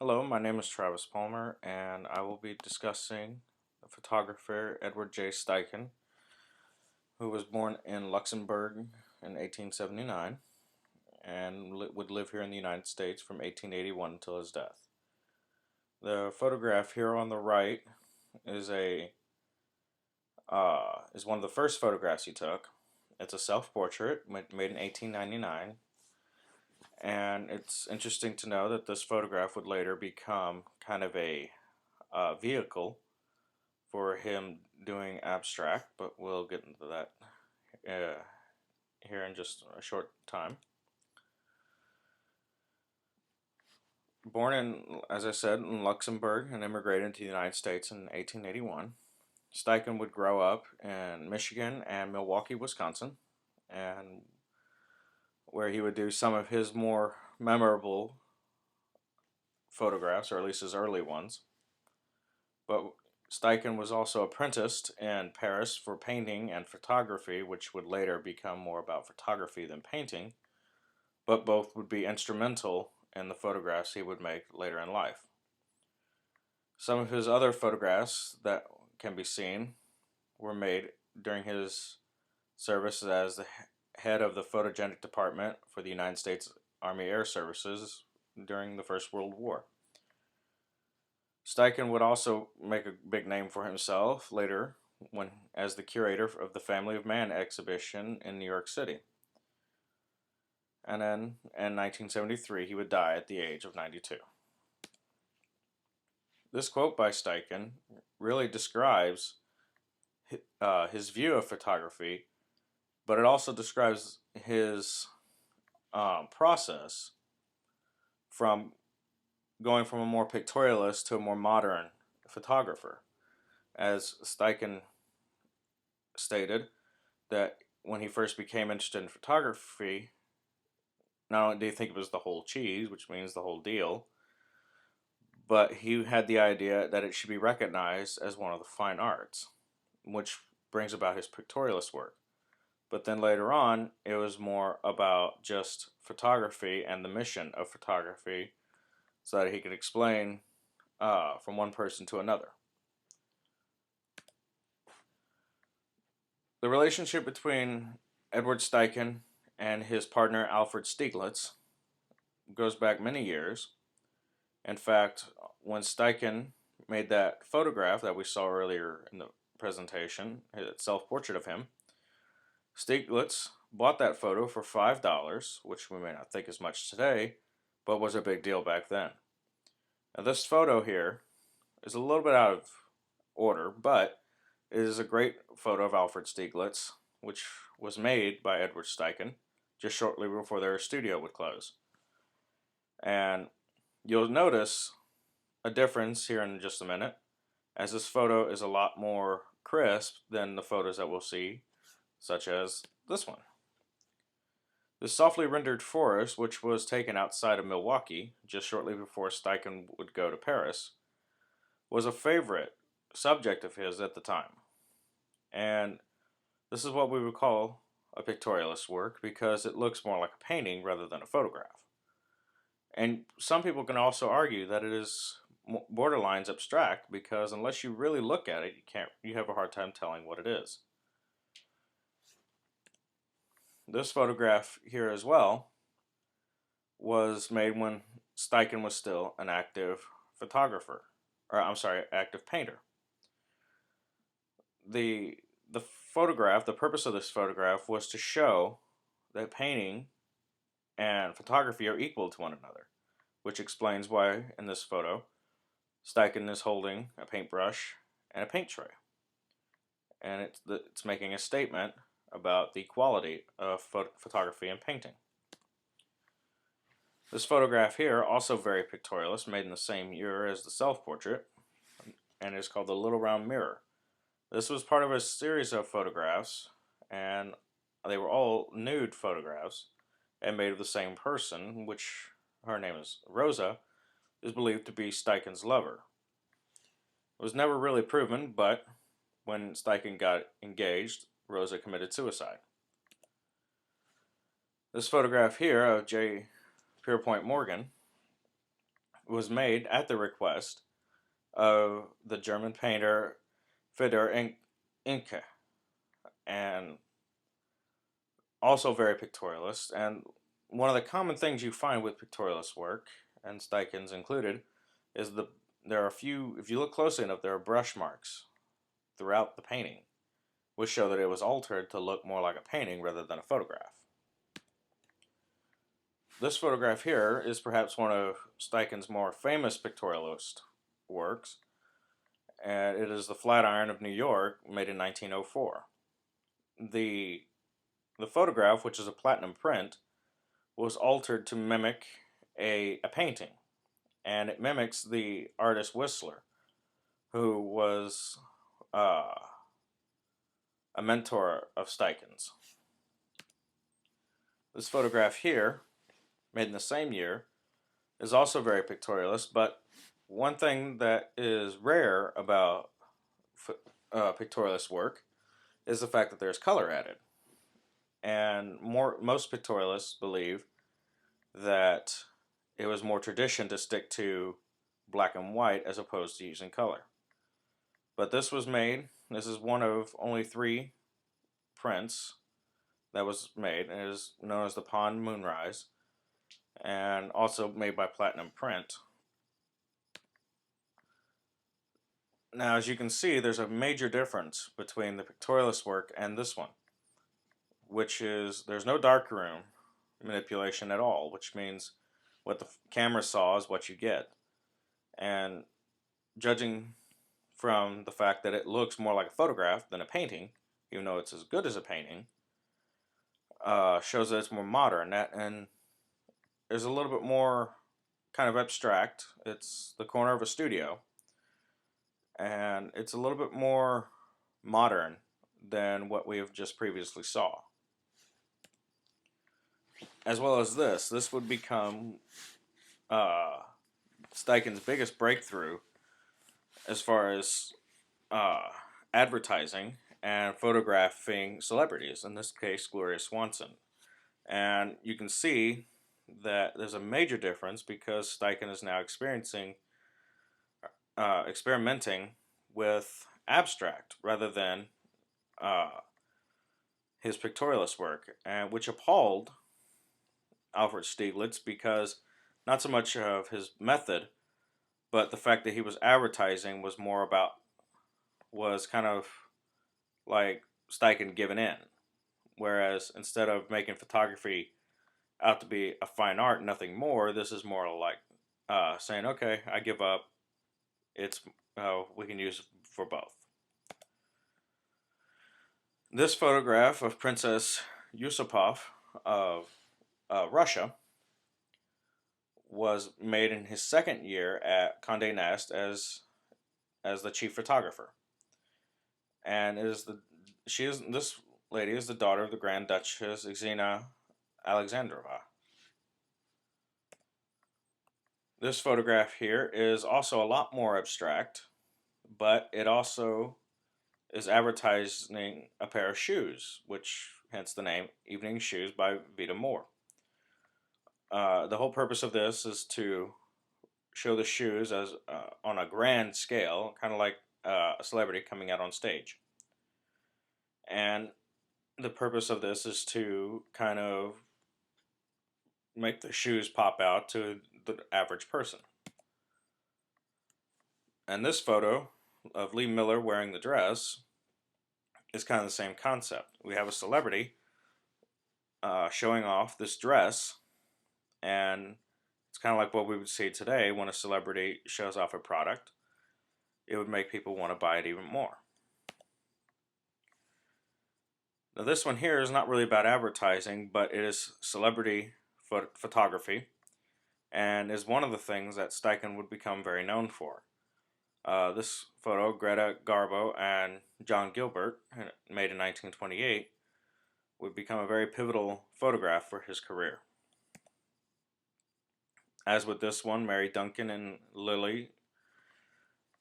Hello, my name is Travis Palmer, and I will be discussing the photographer Edward J. Steichen, who was born in Luxembourg in 1879 and would live here in the United States from 1881 until his death. The photograph here on the right is one of the first photographs he took. It's a self-portrait made in 1899, and it's interesting to know that this photograph would later become kind of a vehicle for him doing abstract, but we'll get into that here in just a short time. Born in, as I said, in Luxembourg and immigrated to the United States in 1881, Steichen would grow up in Michigan and Milwaukee, Wisconsin, and where he would do some of his more memorable photographs, or at least his early ones. But Steichen was also apprenticed in Paris for painting and photography, which would later become more about photography than painting, but both would be instrumental in the photographs he would make later in life. Some of his other photographs that can be seen were made during his service as the head of the photogenic department for the United States Army Air Services during the First World War. Steichen would also make a big name for himself later when as the curator of the Family of Man exhibition in New York City. And then in 1973 he would die at the age of 92. This quote by Steichen really describes his view of photography, but it also describes his process from going from a more pictorialist to a more modern photographer. As Steichen stated, that when he first became interested in photography, not only did he think it was the whole cheese, which means the whole deal, but he had the idea that it should be recognized as one of the fine arts, which brings about his pictorialist work. But then later on, it was more about just photography and the mission of photography so that he could explain from one person to another. The relationship between Edward Steichen and his partner Alfred Stieglitz goes back many years. In fact, when Steichen made that photograph that we saw earlier in the presentation, that self-portrait of him, Stieglitz bought that photo for $5, which we may not think is much today, but was a big deal back then. Now this photo here is a little bit out of order, but it is a great photo of Alfred Stieglitz, which was made by Edward Steichen just shortly before their studio would close. And you'll notice a difference here in just a minute, as this photo is a lot more crisp than the photos that we'll see, such as this one. This softly rendered forest, which was taken outside of Milwaukee just shortly before Steichen would go to Paris, was a favorite subject of his at the time. And this is what we would call a pictorialist work because it looks more like a painting rather than a photograph. And some people can also argue that it is borderlines abstract because unless you really look at it, you have a hard time telling what it is. This photograph here as well was made when Steichen was still an active photographer, or I'm sorry, active painter. The photograph, the purpose of this photograph was to show that painting and photography are equal to one another, which explains why in this photo Steichen is holding a paintbrush and a paint tray. And it's making a statement about the quality of photography and painting. This photograph here, also very pictorialist, made in the same year as the self-portrait, and is called The Little Round Mirror. This was part of a series of photographs, and they were all nude photographs and made of the same person, which her name is Rosa, is believed to be Steichen's lover. It was never really proven, but when Steichen got engaged, Rosa committed suicide. This photograph here of J. Pierpont Morgan was made at the request of the German painter Friedrich Inke, and also very pictorialist. And one of the common things you find with pictorialist work, and Steichen's included, is there are a few, if you look closely enough, there are brush marks throughout the painting, which show that it was altered to look more like a painting rather than a photograph. This photograph here is perhaps one of Steichen's more famous pictorialist works, and it is the Flatiron of New York, made in 1904. The photograph, which is a platinum print, was altered to mimic a painting, and it mimics the artist Whistler, who was a mentor of Steichen's. This photograph here, made in the same year, is also very pictorialist, but one thing that is rare about pictorialist work is the fact that there's color added. And most pictorialists believe that it was more tradition to stick to black and white as opposed to using color. But this was made, this is one of only 3 prints that was made, and it is known as the Pond Moonrise, and also made by Platinum Print. Now, as you can see, there's a major difference between the pictorialist work and this one, which is there's no darkroom manipulation at all, which means what the camera saw is what you get. And judging from the fact that it looks more like a photograph than a painting, even though it's as good as a painting, shows that it's more modern. And there's a little bit more kind of abstract. It's the corner of a studio, and it's a little bit more modern than what we have just previously saw. As well as this would become Steichen's biggest breakthrough as far as advertising and photographing celebrities, in this case Gloria Swanson. And you can see that there's a major difference because Steichen is now experimenting with abstract rather than his pictorialist work, and which appalled Alfred Stieglitz because not so much of his method, but the fact that he was advertising was kind of like Steichen giving in. Whereas instead of making photography out to be a fine art, nothing more, this is more like saying, okay, I give up. It's we can use it for both. This photograph of Princess Yusupov of Russia was made in his second year at Condé Nast as the chief photographer, and this lady is the daughter of the Grand Duchess Xenia Alexandrova. This photograph here is also a lot more abstract, but it also is advertising a pair of shoes, which hence the name Evening Shoes by Vita Moore. The whole purpose of this is to show the shoes as on a grand scale, kind of like a celebrity coming out on stage. And the purpose of this is to kind of make the shoes pop out to the average person. And this photo of Lee Miller wearing the dress is kind of the same concept. We have a celebrity showing off this dress, and it's kind of like what we would see today when a celebrity shows off a product. It would make people want to buy it even more. Now this one here is not really about advertising, but it is celebrity photography, and is one of the things that Steichen would become very known for. This photo, Greta Garbo and John Gilbert, made in 1928, would become a very pivotal photograph for his career. As with this one, Mary Duncan and Lily,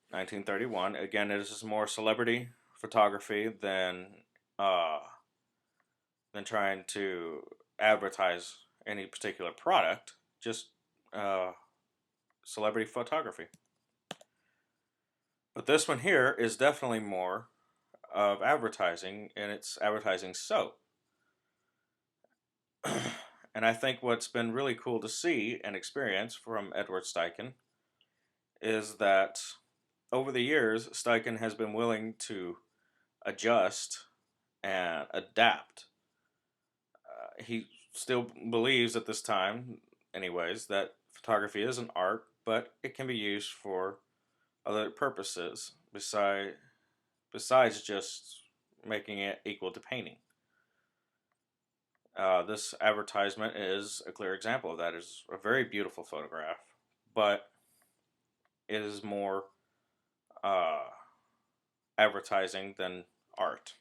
1931. Again, it is more celebrity photography than trying to advertise any particular product. Just celebrity photography. But this one here is definitely more of advertising, and it's advertising soap. And I think what's been really cool to see and experience from Edward Steichen is that over the years, Steichen has been willing to adjust and adapt. He still believes at this time, anyways, that photography is an art, but it can be used for other purposes besides just making it equal to painting. This advertisement is a clear example of that. It's a very beautiful photograph, but it is more uh, advertising than art.